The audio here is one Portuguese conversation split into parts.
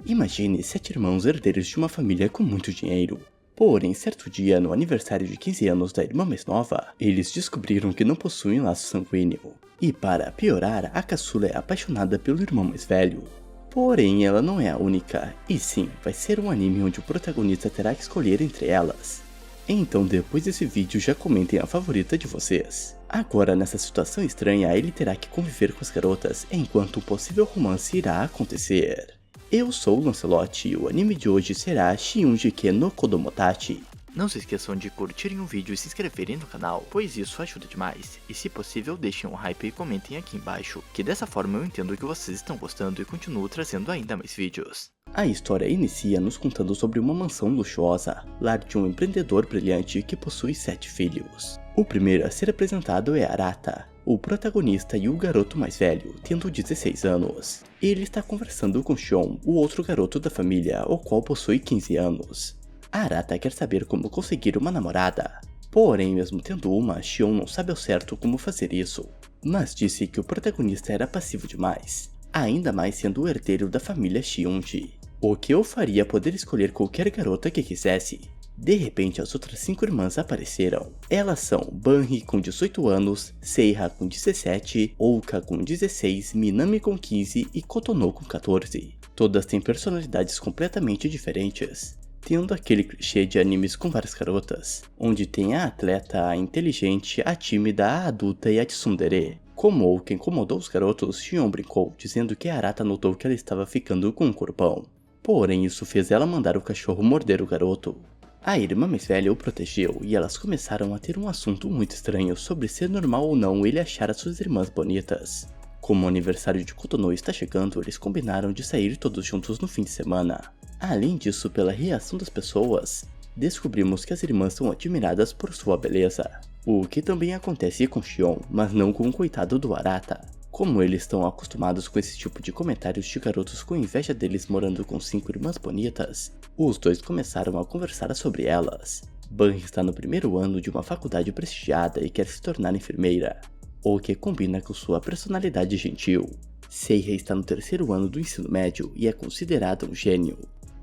Imagine 7 irmãos herdeiros de uma família com muito dinheiro. Porém, certo dia, no aniversário de 15 anos da irmã mais nova, eles descobriram que não possuem laço sanguíneo. E para piorar, a caçula é apaixonada pelo irmão mais velho. Porém, ela não é a única, e sim, vai ser um anime onde o protagonista terá que escolher entre elas. Então depois desse vídeo já comentem a favorita de vocês. Agora nessa situação estranha ele terá que conviver com as garotas enquanto um possível romance irá acontecer. Eu sou o Lancelot e o anime de hoje será Shiunjike no Kodomotachi. Não se esqueçam de curtirem o vídeo e se inscreverem no canal, pois isso ajuda demais. E se possível deixem um hype e comentem aqui embaixo, que dessa forma eu entendo que vocês estão gostando e continuo trazendo ainda mais vídeos. A história inicia nos contando sobre uma mansão luxuosa, lar de um empreendedor brilhante que possui 7 filhos. O primeiro a ser apresentado é Arata, o protagonista e o garoto mais velho, tendo 16 anos. Ele está conversando com Shion, o outro garoto da família, o qual possui 15 anos. Arata quer saber como conseguir uma namorada. Porém, mesmo tendo uma, Shion não sabe ao certo como fazer isso. Mas disse que o protagonista era passivo demais, ainda mais sendo o herdeiro da família Shiunji, o que o faria poder escolher qualquer garota que quisesse. De repente, as outras 5 irmãs apareceram. Elas são Banri com 18 anos, Seiha com 17, Ouka com 16, Minami com 15 e Kotono com 14. Todas têm personalidades completamente diferentes, tendo aquele clichê de animes com várias garotas, onde tem a atleta, a inteligente, a tímida, a adulta e a tsundere. Como Ouka incomodou os garotos, Shion brincou, dizendo que Arata notou que ela estava ficando com um corpão. Porém, isso fez ela mandar o cachorro morder o garoto. A irmã mais velha o protegeu e elas começaram a ter um assunto muito estranho sobre ser normal ou não ele achar as suas irmãs bonitas. Como o aniversário de Kotono está chegando, eles combinaram de sair todos juntos no fim de semana. Além disso, pela reação das pessoas, descobrimos que as irmãs são admiradas por sua beleza. O que também acontece com Shion, mas não com o coitado do Arata. Como eles estão acostumados com esse tipo de comentários de garotos com inveja deles morando com 5 irmãs bonitas, os dois começaram a conversar sobre elas. Banri está no primeiro ano de uma faculdade prestigiada e quer se tornar enfermeira, o que combina com sua personalidade gentil. Seiya está no terceiro ano do ensino médio e é considerada um gênio,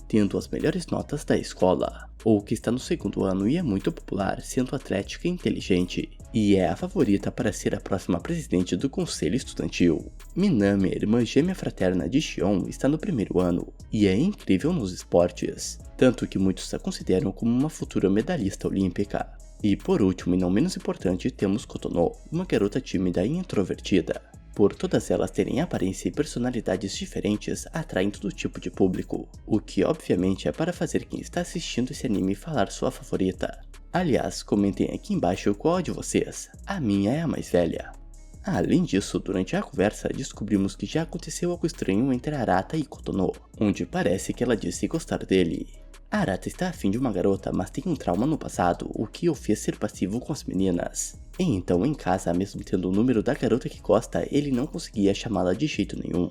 tendo as melhores notas da escola. Ouka está no segundo ano e é muito popular, sendo atlética e inteligente, e é a favorita para ser a próxima presidente do conselho estudantil. Minami, irmã gêmea fraterna de Shion, está no primeiro ano, e é incrível nos esportes, tanto que muitos a consideram como uma futura medalhista olímpica. E por último e não menos importante, temos Kotono, uma garota tímida e introvertida. Por todas elas terem aparência e personalidades diferentes, atraem todo tipo de público, o que obviamente é para fazer quem está assistindo esse anime falar sua favorita. Aliás, comentem aqui embaixo qual é de vocês, a minha é a mais velha. Além disso, durante a conversa descobrimos que já aconteceu algo estranho entre Arata e Kotono, onde parece que ela disse gostar dele. Arata está afim de uma garota, mas tem um trauma no passado, o que o fez ser passivo com as meninas. E então em casa, mesmo tendo o número da garota que gosta, ele não conseguia chamá-la de jeito nenhum.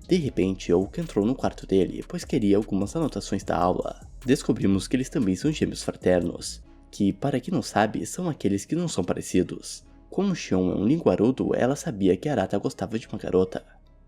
De repente, Ouka entrou no quarto dele, pois queria algumas anotações da aula. Descobrimos que eles também são gêmeos fraternos, que, para quem não sabe, são aqueles que não são parecidos. Como Shion é um linguarudo, ela sabia que Arata gostava de uma garota.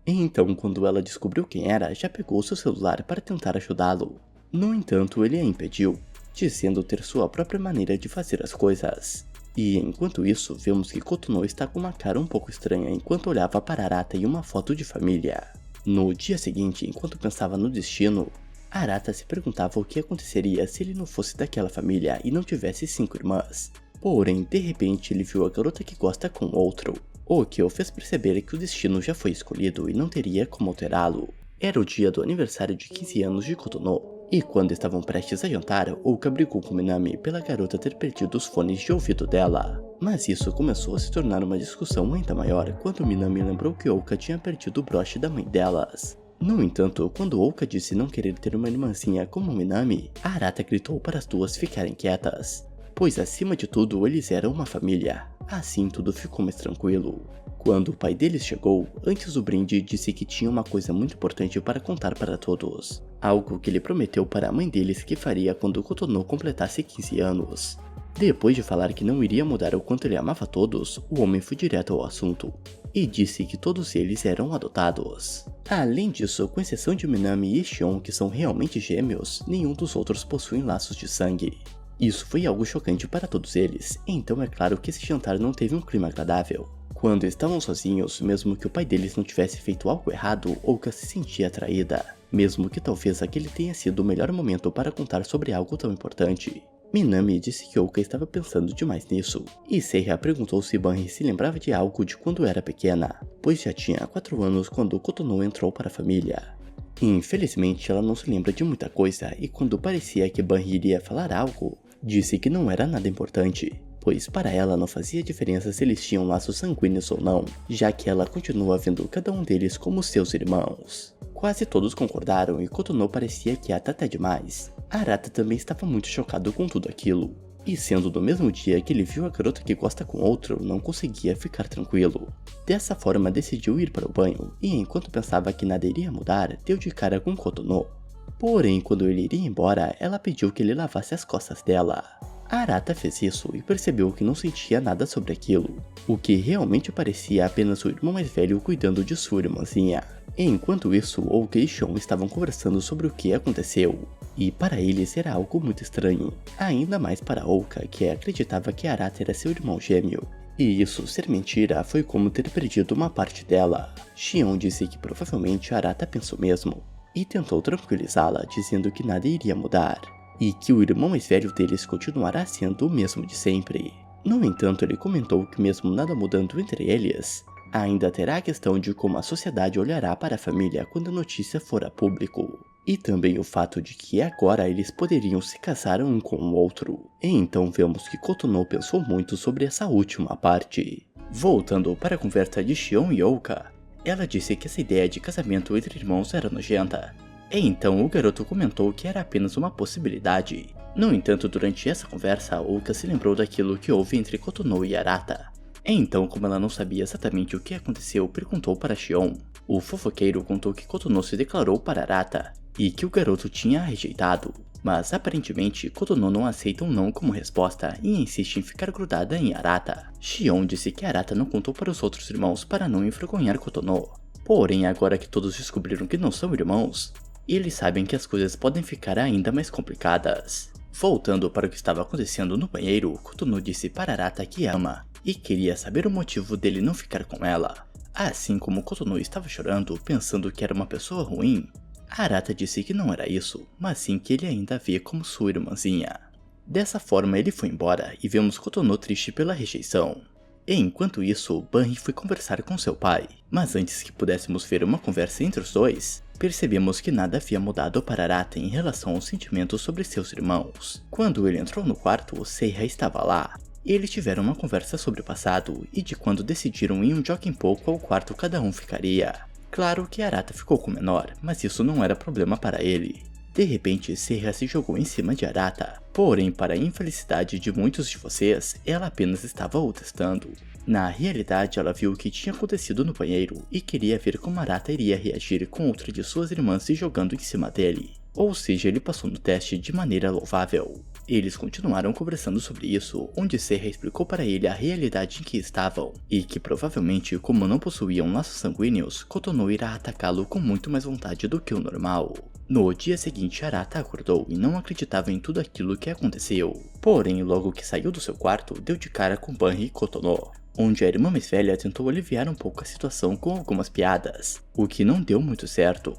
E então, quando ela descobriu quem era, já pegou seu celular para tentar ajudá-lo. No entanto, ele a impediu, dizendo ter sua própria maneira de fazer as coisas. E enquanto isso, vemos que Kotono está com uma cara um pouco estranha enquanto olhava para Arata e uma foto de família. No dia seguinte, enquanto pensava no destino, Arata se perguntava o que aconteceria se ele não fosse daquela família e não tivesse 5 irmãs. Porém, de repente ele viu a garota que gosta com outro, o que o fez perceber que o destino já foi escolhido e não teria como alterá-lo. Era o dia do aniversário de 15 anos de Kotono. E quando estavam prestes a jantar, Ouka brigou com Minami pela garota ter perdido os fones de ouvido dela. Mas isso começou a se tornar uma discussão ainda maior quando Minami lembrou que Ouka tinha perdido o broche da mãe delas. No entanto, quando Ouka disse não querer ter uma irmãzinha como Minami, Arata gritou para as duas ficarem quietas, pois acima de tudo eles eram uma família. Assim tudo ficou mais tranquilo. Quando o pai deles chegou, antes do brinde disse que tinha uma coisa muito importante para contar para todos. Algo que ele prometeu para a mãe deles que faria quando Kotono completasse 15 anos. Depois de falar que não iria mudar o quanto ele amava todos, o homem foi direto ao assunto e disse que todos eles eram adotados. Além disso, com exceção de Minami e Shion, que são realmente gêmeos, nenhum dos outros possuem laços de sangue. Isso foi algo chocante para todos eles, então é claro que esse jantar não teve um clima agradável. Quando estavam sozinhos, mesmo que o pai deles não tivesse feito algo errado, Ouka se sentia atraída, mesmo que talvez aquele tenha sido o melhor momento para contar sobre algo tão importante. Minami disse que Ouka estava pensando demais nisso, e Seiya perguntou se Banri se lembrava de algo de quando era pequena, pois já tinha 4 anos quando Kotonou entrou para a família. Infelizmente ela não se lembra de muita coisa, e quando parecia que Banri iria falar algo, disse que não era nada importante, pois para ela não fazia diferença se eles tinham laços sanguíneos ou não, já que ela continua vendo cada um deles como seus irmãos. Quase todos concordaram e Kotonou parecia que ia até demais. Arata também estava muito chocado com tudo aquilo, e sendo no mesmo dia que ele viu a garota que gosta com outro, não conseguia ficar tranquilo. Dessa forma decidiu ir para o banho, e enquanto pensava que nada iria mudar, deu de cara com Kotonou. Porém, quando ele iria embora, ela pediu que ele lavasse as costas dela. Arata fez isso e percebeu que não sentia nada sobre aquilo, o que realmente parecia apenas o irmão mais velho cuidando de sua irmãzinha. Enquanto isso, Ouka e Shion estavam conversando sobre o que aconteceu, e para eles era algo muito estranho, ainda mais para Ouka, que acreditava que Arata era seu irmão gêmeo. E isso ser mentira foi como ter perdido uma parte dela. Shion disse que provavelmente Arata pensou mesmo, e tentou tranquilizá-la dizendo que nada iria mudar, e que o irmão mais velho deles continuará sendo o mesmo de sempre. No entanto, ele comentou que mesmo nada mudando entre eles, ainda terá a questão de como a sociedade olhará para a família quando a notícia for a público, e também o fato de que agora eles poderiam se casar um com o outro. E então vemos que Kotonou pensou muito sobre essa última parte. Voltando para a conversa de Shion e Ouka, ela disse que essa ideia de casamento entre irmãos era nojenta. E então o garoto comentou que era apenas uma possibilidade. No entanto, durante essa conversa, Ouka se lembrou daquilo que houve entre Kotonou e Arata. E então, como ela não sabia exatamente o que aconteceu, perguntou para Shion. O fofoqueiro contou que Kotonou se declarou para Arata, e que o garoto tinha a rejeitado. Mas aparentemente, Kotonou não aceita um não como resposta e insiste em ficar grudada em Arata. Shion disse que Arata não contou para os outros irmãos para não envergonhar Kotonou. Porém, agora que todos descobriram que não são irmãos, eles sabem que as coisas podem ficar ainda mais complicadas. Voltando para o que estava acontecendo no banheiro, Kotonou disse para Arata que ama, e queria saber o motivo dele não ficar com ela. Assim como Kotonou estava chorando, pensando que era uma pessoa ruim, Arata disse que não era isso, mas sim que ele ainda a via como sua irmãzinha. Dessa forma ele foi embora e vemos Kotonou triste pela rejeição. E enquanto isso, Banri foi conversar com seu pai, mas antes que pudéssemos ver uma conversa entre os dois, percebemos que nada havia mudado para Arata em relação aos sentimentos sobre seus irmãos. Quando ele entrou no quarto, Seiya estava lá. Eles tiveram uma conversa sobre o passado e de quando decidiram ir um joguem-pouco qual quarto cada um ficaria. Claro que Arata ficou com o menor, mas isso não era problema para ele. De repente, Seiya se jogou em cima de Arata, porém para a infelicidade de muitos de vocês, ela apenas estava o testando. Na realidade, ela viu o que tinha acontecido no banheiro e queria ver como Arata iria reagir com outra de suas irmãs se jogando em cima dele. Ou seja, ele passou no teste de maneira louvável. Eles continuaram conversando sobre isso, onde Seiya explicou para ele a realidade em que estavam, e que provavelmente, como não possuíam laços sanguíneos, Kotonou irá atacá-lo com muito mais vontade do que o normal. No dia seguinte, Arata acordou e não acreditava em tudo aquilo que aconteceu. Porém, logo que saiu do seu quarto, deu de cara com Banri e Kotonou, onde a irmã mais velha tentou aliviar um pouco a situação com algumas piadas, o que não deu muito certo.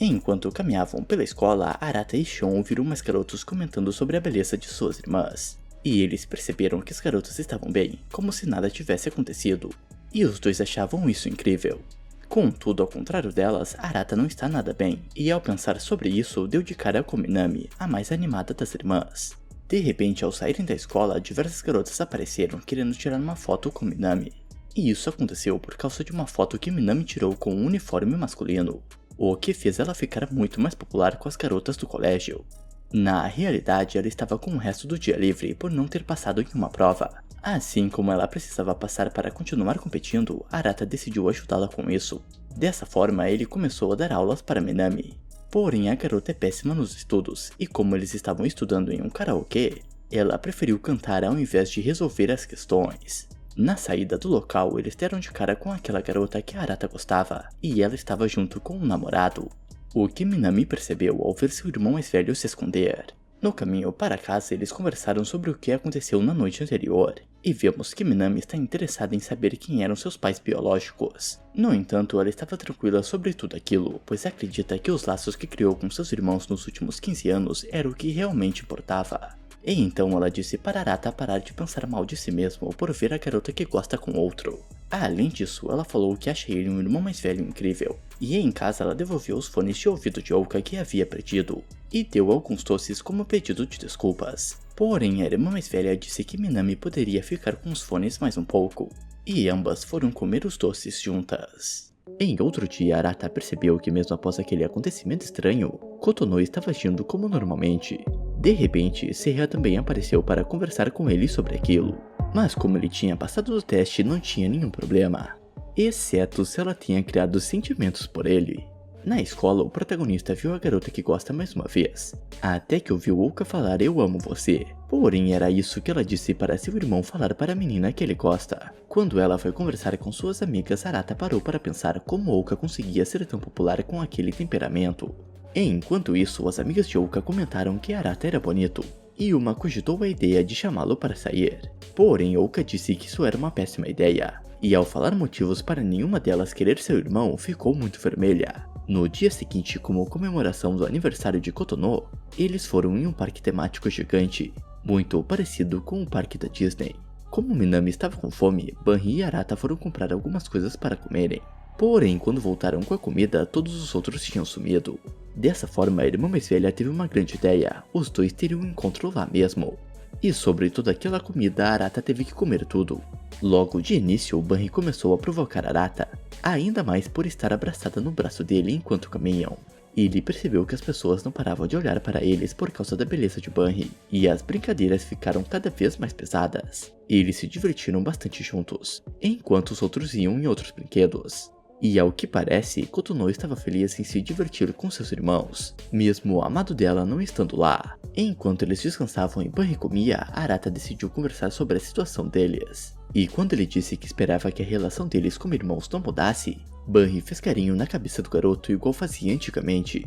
Enquanto caminhavam pela escola, Arata e Shion ouviram mais garotos comentando sobre a beleza de suas irmãs. E eles perceberam que as garotas estavam bem, como se nada tivesse acontecido. E os dois achavam isso incrível. Contudo, ao contrário delas, Arata não está nada bem, e ao pensar sobre isso, deu de cara com Minami, a mais animada das irmãs. De repente, ao saírem da escola, diversas garotas apareceram querendo tirar uma foto com Minami. E isso aconteceu por causa de uma foto que Minami tirou com um uniforme masculino, o que fez ela ficar muito mais popular com as garotas do colégio. Na realidade, ela estava com o resto do dia livre por não ter passado em uma prova. Assim como ela precisava passar para continuar competindo, Arata decidiu ajudá-la com isso. Dessa forma, ele começou a dar aulas para Minami. Porém, a garota é péssima nos estudos, e como eles estavam estudando em um karaokê, Ela preferiu cantar ao invés de resolver as questões. Na saída do local, eles deram de cara com aquela garota que Arata gostava, e ela estava junto com um namorado. O que Minami percebeu ao ver seu irmão mais velho se esconder. No caminho para casa, eles conversaram sobre o que aconteceu na noite anterior, e vemos que Minami está interessada em saber quem eram seus pais biológicos. No entanto, ela estava tranquila sobre tudo aquilo, pois acredita que os laços que criou com seus irmãos nos últimos 15 anos era o que realmente importava. E então ela disse para Arata parar de pensar mal de si mesmo por ver a garota que gosta com outro. Além disso, ela falou que acha ele um irmão mais velho incrível, e em casa ela devolveu os fones de ouvido de Ouka que havia perdido, e deu alguns doces como pedido de desculpas. Porém, a irmã mais velha disse que Minami poderia ficar com os fones mais um pouco, e ambas foram comer os doces juntas. Em outro dia, Arata percebeu que mesmo após aquele acontecimento estranho, Kotono estava agindo como normalmente. De repente, Seiya também apareceu para conversar com ele sobre aquilo, mas como ele tinha passado do teste, não tinha nenhum problema, exceto se ela tinha criado sentimentos por ele. Na escola, o protagonista viu a garota que gosta mais uma vez, até que ouviu Ouka falar "eu amo você", porém era isso que ela disse para seu irmão falar para a menina que ele gosta. Quando ela foi conversar com suas amigas, Arata parou para pensar como Ouka conseguia ser tão popular com aquele temperamento. Enquanto isso, as amigas de Ouka comentaram que Arata era bonito, e uma cogitou a ideia de chamá-lo para sair. Porém, Ouka disse que isso era uma péssima ideia, e ao falar motivos para nenhuma delas querer seu irmão, ficou muito vermelha. No dia seguinte, como comemoração do aniversário de Kotono, eles foram em um parque temático gigante, muito parecido com o parque da Disney. Como Minami estava com fome, Banri e Arata foram comprar algumas coisas para comerem. Porém, quando voltaram com a comida, todos os outros tinham sumido. Dessa forma, a irmã mais velha teve uma grande ideia: os dois teriam um encontro lá mesmo. E sobre toda aquela comida, Arata teve que comer tudo. Logo de início, Banri começou a provocar Arata, ainda mais por estar abraçada no braço dele enquanto caminham. Ele percebeu que as pessoas não paravam de olhar para eles por causa da beleza de Banri, e as brincadeiras ficaram cada vez mais pesadas. Eles se divertiram bastante juntos, enquanto os outros iam em outros brinquedos. E ao que parece, Kotono estava feliz em se divertir com seus irmãos, mesmo o amado dela não estando lá. Enquanto eles descansavam e Banri comia, Arata decidiu conversar sobre a situação deles. E quando ele disse que esperava que a relação deles como irmãos não mudasse, Banri fez carinho na cabeça do garoto igual fazia antigamente.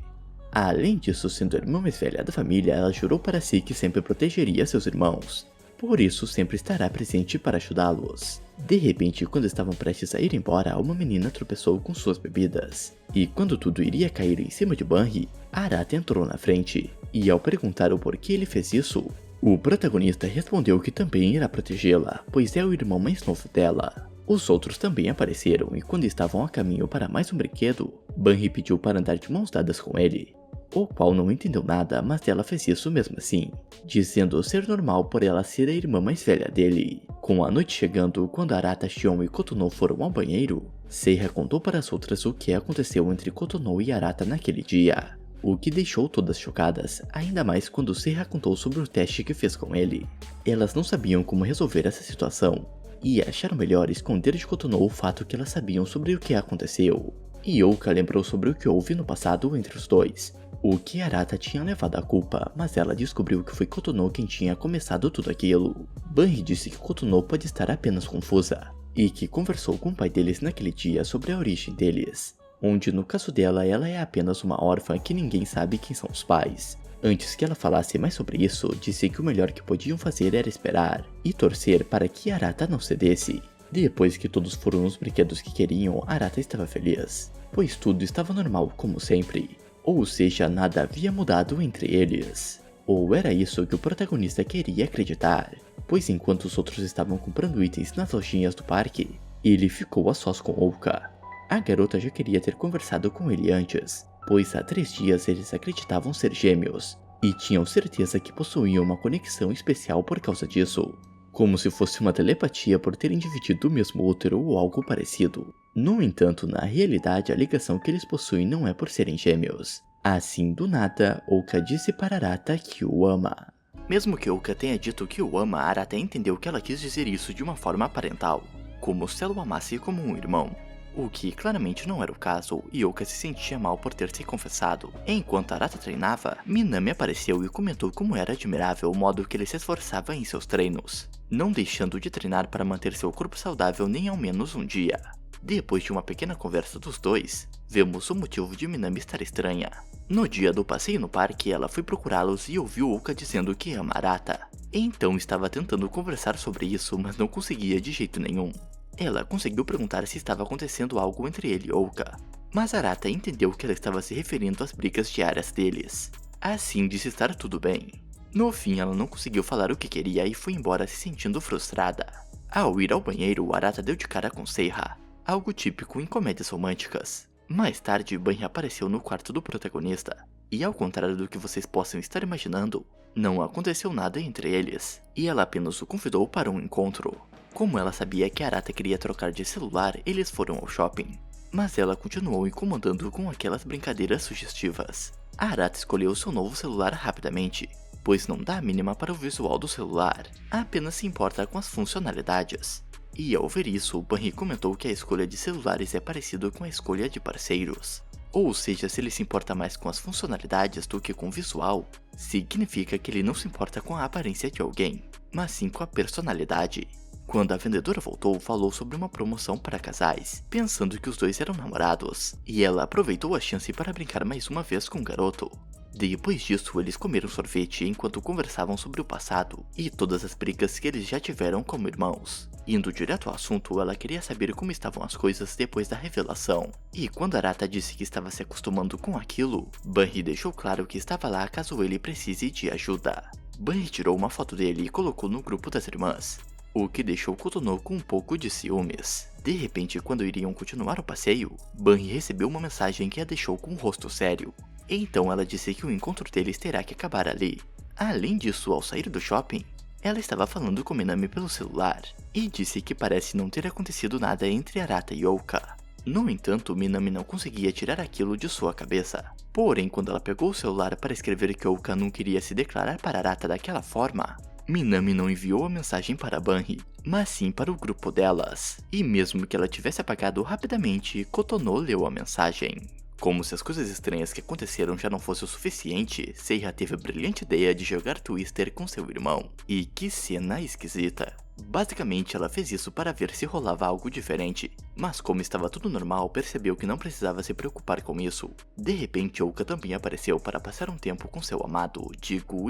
Além disso, sendo a irmã mais velha da família, ela jurou para si que sempre protegeria seus irmãos. Por isso, sempre estará presente para ajudá-los. De repente, quando estavam prestes a ir embora, uma menina tropeçou com suas bebidas. E quando tudo iria cair em cima de Banri, Arata entrou na frente. E ao perguntar o porquê ele fez isso, o protagonista respondeu que também irá protegê-la, pois é o irmão mais novo dela. Os outros também apareceram e quando estavam a caminho para mais um brinquedo, Banri pediu para andar de mãos dadas com ele, o qual não entendeu nada, mas ela fez isso mesmo assim, dizendo ser normal por ela ser a irmã mais velha dele. Com a noite chegando, quando Arata, Shion e Kotono foram ao banheiro, Seiya contou para as outras o que aconteceu entre Kotono e Arata naquele dia, o que deixou todas chocadas, ainda mais quando Seiya contou sobre o teste que fez com ele. Elas não sabiam como resolver essa situação, e acharam melhor esconder de Kotono o fato que elas sabiam sobre o que aconteceu. E Ouka lembrou sobre o que houve no passado entre os dois, o que Arata tinha levado a culpa, mas ela descobriu que foi Kotono quem tinha começado tudo aquilo. Banri disse que Kotono pode estar apenas confusa, e que conversou com o pai deles naquele dia sobre a origem deles, onde no caso dela ela é apenas uma órfã que ninguém sabe quem são os pais. Antes que ela falasse mais sobre isso, disse que o melhor que podiam fazer era esperar e torcer para que Arata não cedesse. Depois que todos foram nos brinquedos que queriam, Arata estava feliz, pois tudo estava normal como sempre, ou seja, nada havia mudado entre eles. Ou era isso que o protagonista queria acreditar, pois enquanto os outros estavam comprando itens nas lojinhas do parque, ele ficou a sós com Ouka. A garota já queria ter conversado com ele antes, pois há 3 dias eles acreditavam ser gêmeos, e tinham certeza que possuíam uma conexão especial por causa disso, como se fosse uma telepatia por terem dividido o mesmo útero ou algo parecido. No entanto, na realidade a ligação que eles possuem não é por serem gêmeos. Assim, do nada, Ouka disse para Arata que o ama. Mesmo que Ouka tenha dito que o ama, Arata entendeu que ela quis dizer isso de uma forma parental, como se ela o amasse como um irmão. o que claramente não era o caso, e Youka se sentia mal por ter se confessado. Enquanto Arata treinava, Minami apareceu e comentou como era admirável o modo que ele se esforçava em seus treinos, não deixando de treinar para manter seu corpo saudável nem ao menos um dia. Depois de uma pequena conversa dos dois, vemos o motivo de Minami estar estranha. No dia do passeio no parque, ela foi procurá-los e ouviu Youka dizendo que ama Arata. Então estava tentando conversar sobre isso, mas não conseguia de jeito nenhum. Ela conseguiu perguntar se estava acontecendo algo entre ele e Youka, mas Arata entendeu que ela estava se referindo às brigas diárias deles. Assim disse estar tudo bem. No fim, ela não conseguiu falar o que queria e foi embora se sentindo frustrada. Ao ir ao banheiro, Arata deu de cara com Seiha, algo típico em comédias românticas. Mais tarde, Bunny apareceu no quarto do protagonista, e ao contrário do que vocês possam estar imaginando, não aconteceu nada entre eles, e ela apenas o convidou para um encontro. Como ela sabia que Arata queria trocar de celular, eles foram ao shopping, mas ela continuou incomodando com aquelas brincadeiras sugestivas. Arata escolheu seu novo celular rapidamente, pois não dá a mínima para o visual do celular, apenas se importa com as funcionalidades. E ao ver isso, Bunny comentou que a escolha de celulares é parecido com a escolha de parceiros. Ou seja, se ele se importa mais com as funcionalidades do que com o visual, significa que ele não se importa com a aparência de alguém, mas sim com a personalidade. Quando a vendedora voltou, falou sobre uma promoção para casais, pensando que os dois eram namorados, e ela aproveitou a chance para brincar mais uma vez com o garoto. Depois disso, eles comeram sorvete enquanto conversavam sobre o passado e todas as brigas que eles já tiveram como irmãos. Indo direto ao assunto, ela queria saber como estavam as coisas depois da revelação. E quando Arata disse que estava se acostumando com aquilo, Bunny deixou claro que estava lá caso ele precise de ajuda. Bunny tirou uma foto dele e colocou no grupo das irmãs, o que deixou Kotono com um pouco de ciúmes. De repente, quando iriam continuar o passeio, Bunny recebeu uma mensagem que a deixou com um rosto sério. Então ela disse que o encontro deles terá que acabar ali. Além disso, ao sair do shopping, ela estava falando com Minami pelo celular, e disse que parece não ter acontecido nada entre Arata e Youka. No entanto, Minami não conseguia tirar aquilo de sua cabeça. Porém, quando ela pegou o celular para escrever que Youka não queria se declarar para Arata daquela forma, Minami não enviou a mensagem para Bunny, mas sim para o grupo delas. E mesmo que ela tivesse apagado rapidamente, Kotono leu a mensagem. Como se as coisas estranhas que aconteceram já não fosse o suficiente, Seiha teve a brilhante ideia de jogar Twister com seu irmão. E que cena esquisita. Basicamente, ela fez isso para ver se rolava algo diferente, mas como estava tudo normal, percebeu que não precisava se preocupar com isso. De repente, Youka também apareceu para passar um tempo com seu amado, digo,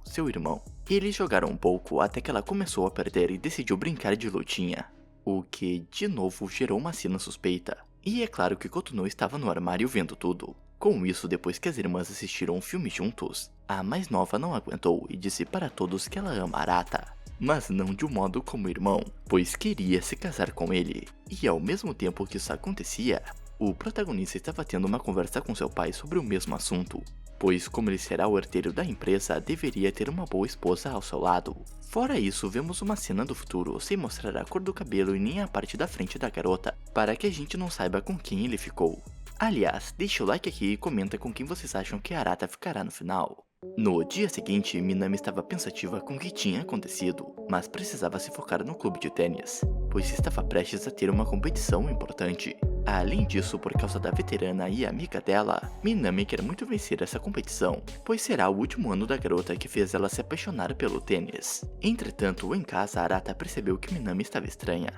seu irmão. Eles jogaram um pouco até que ela começou a perder e decidiu brincar de lutinha, o que, de novo, gerou uma cena suspeita. E é claro que Kotono estava no armário vendo tudo. Com isso, depois que as irmãs assistiram um filme juntos, a mais nova não aguentou e disse para todos que ela ama Arata, mas não de um modo como irmão, pois queria se casar com ele. E ao mesmo tempo que isso acontecia, o protagonista estava tendo uma conversa com seu pai sobre o mesmo assunto, pois como ele será o herdeiro da empresa, deveria ter uma boa esposa ao seu lado. Fora isso, vemos uma cena do futuro sem mostrar a cor do cabelo e nem a parte da frente da garota, para que a gente não saiba com quem ele ficou. Aliás, deixa o like aqui e comenta com quem vocês acham que Arata ficará no final. No dia seguinte, Minami estava pensativa com o que tinha acontecido, mas precisava se focar no clube de tênis, pois estava prestes a ter uma competição importante. Além disso, por causa da veterana e amiga dela, Minami quer muito vencer essa competição, pois será o último ano da garota que fez ela se apaixonar pelo tênis. Entretanto, em casa, Arata percebeu que Minami estava estranha,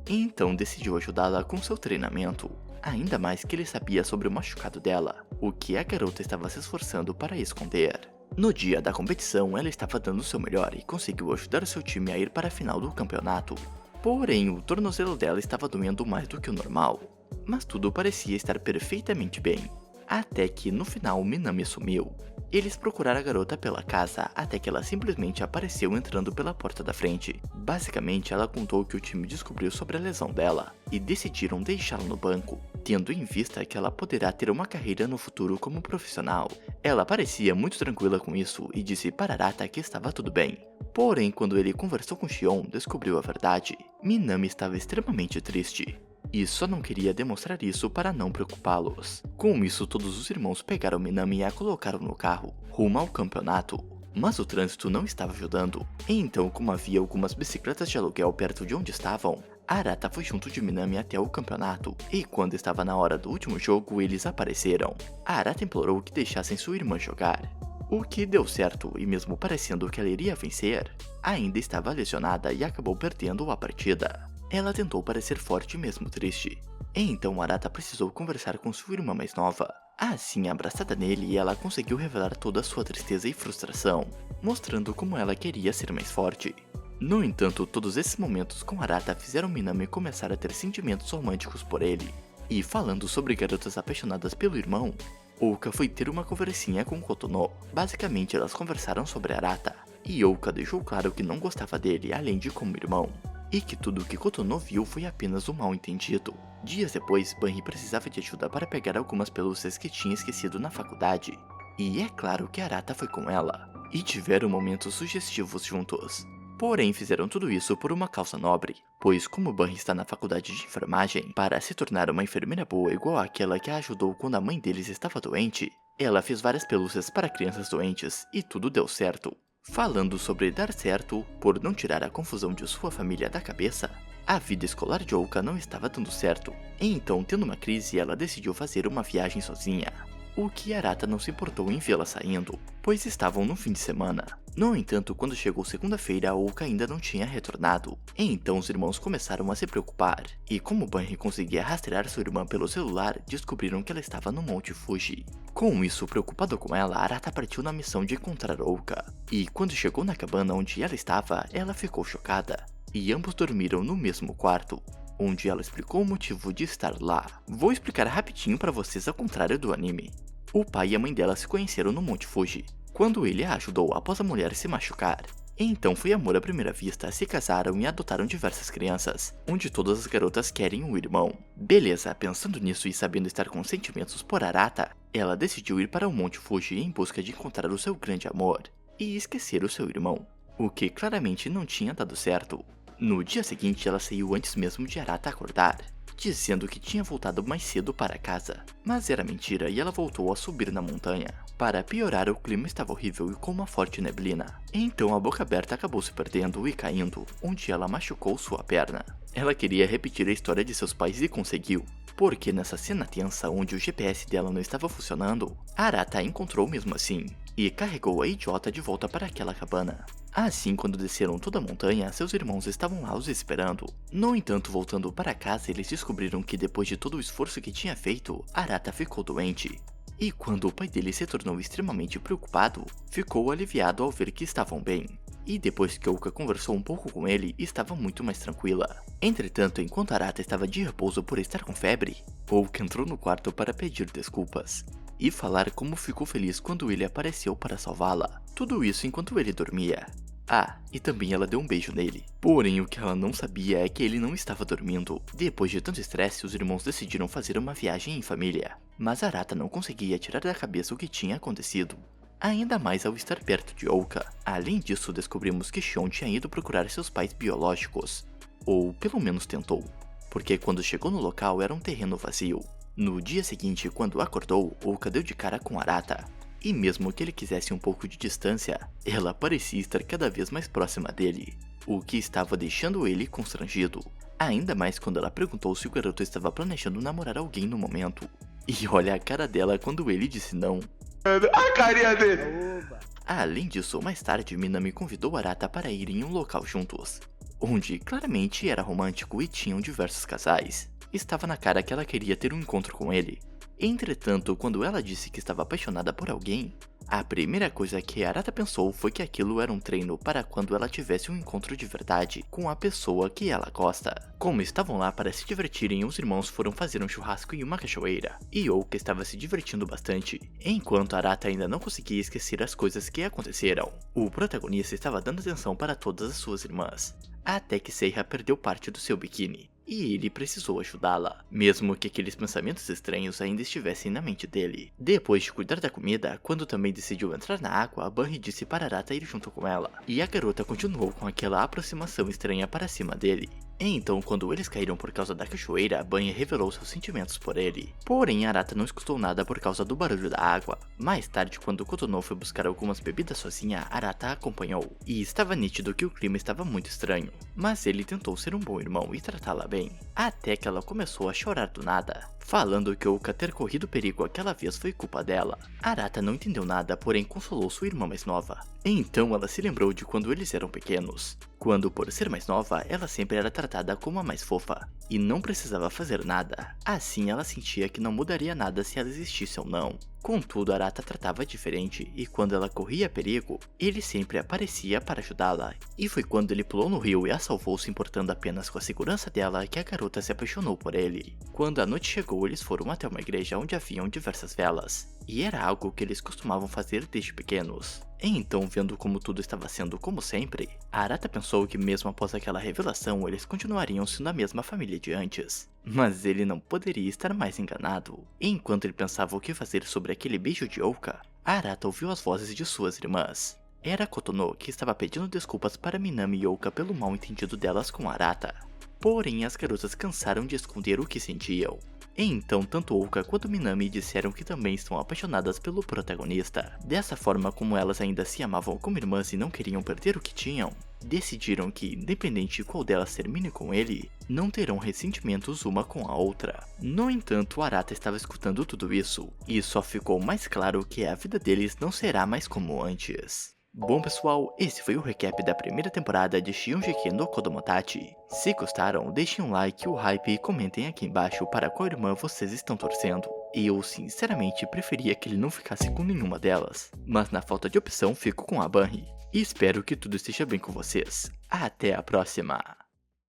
e então decidiu ajudá-la com seu treinamento, ainda mais que ele sabia sobre o machucado dela, o que a garota estava se esforçando para esconder. No dia da competição, ela estava dando o seu melhor e conseguiu ajudar seu time a ir para a final do campeonato. Porém, o tornozelo dela estava doendo mais do que o normal, mas tudo parecia estar perfeitamente bem. Até que no final Minami sumiu. Eles procuraram a garota pela casa até que ela simplesmente apareceu entrando pela porta da frente. Basicamente, ela contou que o time descobriu sobre a lesão dela e decidiram deixá-la no banco, tendo em vista que ela poderá ter uma carreira no futuro como profissional. Ela parecia muito tranquila com isso e disse para Arata que estava tudo bem. Porém, quando ele conversou com Shion, descobriu a verdade. Minami estava extremamente triste e só não queria demonstrar isso para não preocupá-los. Com isso, todos os irmãos pegaram Minami e a colocaram no carro, rumo ao campeonato. Mas o trânsito não estava ajudando. Então, como havia algumas bicicletas de aluguel perto de onde estavam, Arata foi junto de Minami até o campeonato, e quando estava na hora do último jogo, eles apareceram. Arata implorou que deixassem sua irmã jogar, o que deu certo, e mesmo parecendo que ela iria vencer, ainda estava lesionada e acabou perdendo a partida. Ela tentou parecer forte mesmo triste, e então Arata precisou conversar com sua irmã mais nova. Assim, abraçada nele, ela conseguiu revelar toda a sua tristeza e frustração, mostrando como ela queria ser mais forte. No entanto, todos esses momentos com Arata fizeram Minami começar a ter sentimentos românticos por ele. E falando sobre garotas apaixonadas pelo irmão, Ouka foi ter uma conversinha com Kotono. Basicamente, elas conversaram sobre Arata, e Ouka deixou claro que não gostava dele além de como irmão, e que tudo que Kotono viu foi apenas um mal entendido. Dias depois, Bunny precisava de ajuda para pegar algumas pelúcias que tinha esquecido na faculdade, e é claro que Arata foi com ela, e tiveram momentos sugestivos juntos. Porém, fizeram tudo isso por uma causa nobre, pois como Bunny está na faculdade de enfermagem, para se tornar uma enfermeira boa igual àquela que a ajudou quando a mãe deles estava doente, ela fez várias pelúcias para crianças doentes, e tudo deu certo. Falando sobre dar certo, por não tirar a confusão de sua família da cabeça, a vida escolar de Ouka não estava dando certo, e então, tendo uma crise, ela decidiu fazer uma viagem sozinha. O que Arata não se importou em vê-la saindo, pois estavam no fim de semana. No entanto, quando chegou segunda-feira, Ouka ainda não tinha retornado, e então os irmãos começaram a se preocupar, e como Bunny conseguia rastrear sua irmã pelo celular, descobriram que ela estava no Monte Fuji. Com isso, preocupado com ela, Arata partiu na missão de encontrar Ouka, e quando chegou na cabana onde ela estava, ela ficou chocada, e ambos dormiram no mesmo quarto, onde ela explicou o motivo de estar lá. Vou explicar rapidinho pra vocês ao contrário do anime. O pai e a mãe dela se conheceram no Monte Fuji, quando ele a ajudou após a mulher se machucar. E então foi amor à primeira vista, se casaram e adotaram diversas crianças, onde todas as garotas querem um irmão. Beleza, pensando nisso e sabendo estar com sentimentos por Arata, ela decidiu ir para o Monte Fuji em busca de encontrar o seu grande amor, e esquecer o seu irmão, o que claramente não tinha dado certo. No dia seguinte, ela saiu antes mesmo de Arata acordar, dizendo que tinha voltado mais cedo para casa. Mas era mentira e ela voltou a subir na montanha. Para piorar, o clima estava horrível e com uma forte neblina. Então a boca aberta acabou se perdendo e caindo, onde ela machucou sua perna. Ela queria repetir a história de seus pais e conseguiu, porque nessa cena tensa onde o GPS dela não estava funcionando, Arata a encontrou mesmo assim, e carregou a idiota de volta para aquela cabana. Assim, quando desceram toda a montanha, seus irmãos estavam lá os esperando. No entanto, voltando para casa, eles descobriram que depois de todo o esforço que tinha feito, Arata ficou doente. E quando o pai dele se tornou extremamente preocupado, ficou aliviado ao ver que estavam bem. E depois que Ouka conversou um pouco com ele, estava muito mais tranquila. Entretanto, enquanto Arata estava de repouso por estar com febre, Ouka entrou no quarto para pedir desculpas e falar como ficou feliz quando ele apareceu para salvá-la. Tudo isso enquanto ele dormia. Ah, e também ela deu um beijo nele. Porém, o que ela não sabia é que ele não estava dormindo. Depois de tanto estresse, os irmãos decidiram fazer uma viagem em família. Mas Arata não conseguia tirar da cabeça o que tinha acontecido, ainda mais ao estar perto de Ouka. Além disso, descobrimos que Shion tinha ido procurar seus pais biológicos, ou pelo menos tentou, porque quando chegou no local era um terreno vazio. No dia seguinte, quando acordou, Ouka deu de cara com Arata, e mesmo que ele quisesse um pouco de distância, ela parecia estar cada vez mais próxima dele, o que estava deixando ele constrangido, ainda mais quando ela perguntou se o garoto estava planejando namorar alguém no momento. E olha a cara dela quando ele disse não. A carinha dele! Além disso, mais tarde, Minami convidou Arata para ir em um local juntos, onde claramente era romântico e tinham diversos casais. Estava na cara que ela queria ter um encontro com ele. Entretanto, quando ela disse que estava apaixonada por alguém, a primeira coisa que Arata pensou foi que aquilo era um treino para quando ela tivesse um encontro de verdade com a pessoa que ela gosta. Como estavam lá para se divertirem, os irmãos foram fazer um churrasco em uma cachoeira, e Ouka estava se divertindo bastante, enquanto Arata ainda não conseguia esquecer as coisas que aconteceram. O protagonista estava dando atenção para todas as suas irmãs, até que Seiha perdeu parte do seu biquíni, e ele precisou ajudá-la, mesmo que aqueles pensamentos estranhos ainda estivessem na mente dele. Depois de cuidar da comida, quando também decidiu entrar na água, Bunny disse para Arata ir junto com ela, e a garota continuou com aquela aproximação estranha para cima dele. Então, quando eles caíram por causa da cachoeira, Bunny revelou seus sentimentos por ele. Porém, Arata não escutou nada por causa do barulho da água. Mais tarde, quando Kotonou foi buscar algumas bebidas sozinha, Arata a acompanhou. E estava nítido que o clima estava muito estranho. Mas ele tentou ser um bom irmão e tratá-la bem. Até que ela começou a chorar do nada, falando que Ouka ter corrido perigo aquela vez foi culpa dela. Arata não entendeu nada, porém consolou sua irmã mais nova. Então ela se lembrou de quando eles eram pequenos, quando por ser mais nova, ela sempre era tratada como a mais fofa, e não precisava fazer nada. Assim ela sentia que não mudaria nada se ela existisse ou não. Contudo, Arata tratava diferente, e quando ela corria perigo, ele sempre aparecia para ajudá-la. E foi quando ele pulou no rio e a salvou se importando apenas com a segurança dela que a garota se apaixonou por ele. Quando a noite chegou, eles foram até uma igreja onde haviam diversas velas, e era algo que eles costumavam fazer desde pequenos. Então, vendo como tudo estava sendo como sempre, Arata pensou que mesmo após aquela revelação, eles continuariam sendo a mesma família de antes. Mas ele não poderia estar mais enganado. Enquanto ele pensava o que fazer sobre aquele beijo de Ouka, Arata ouviu as vozes de suas irmãs. Era Kotonou que estava pedindo desculpas para Minami e Ouka pelo mal entendido delas com Arata. Porém, as garotas cansaram de esconder o que sentiam. Então, tanto Ouka quanto Minami disseram que também estão apaixonadas pelo protagonista. Dessa forma, como elas ainda se amavam como irmãs e não queriam perder o que tinham, decidiram que, independente de qual delas termine com ele, não terão ressentimentos uma com a outra. No entanto, Arata estava escutando tudo isso, e só ficou mais claro que a vida deles não será mais como antes. Bom pessoal, esse foi o recap da primeira temporada de Shingeki no Kodomotachi. Se gostaram, deixem um like, o hype e comentem aqui embaixo para qual irmã vocês estão torcendo. Eu sinceramente preferia que ele não ficasse com nenhuma delas, mas na falta de opção fico com a Bunny. E espero que tudo esteja bem com vocês. Até a próxima!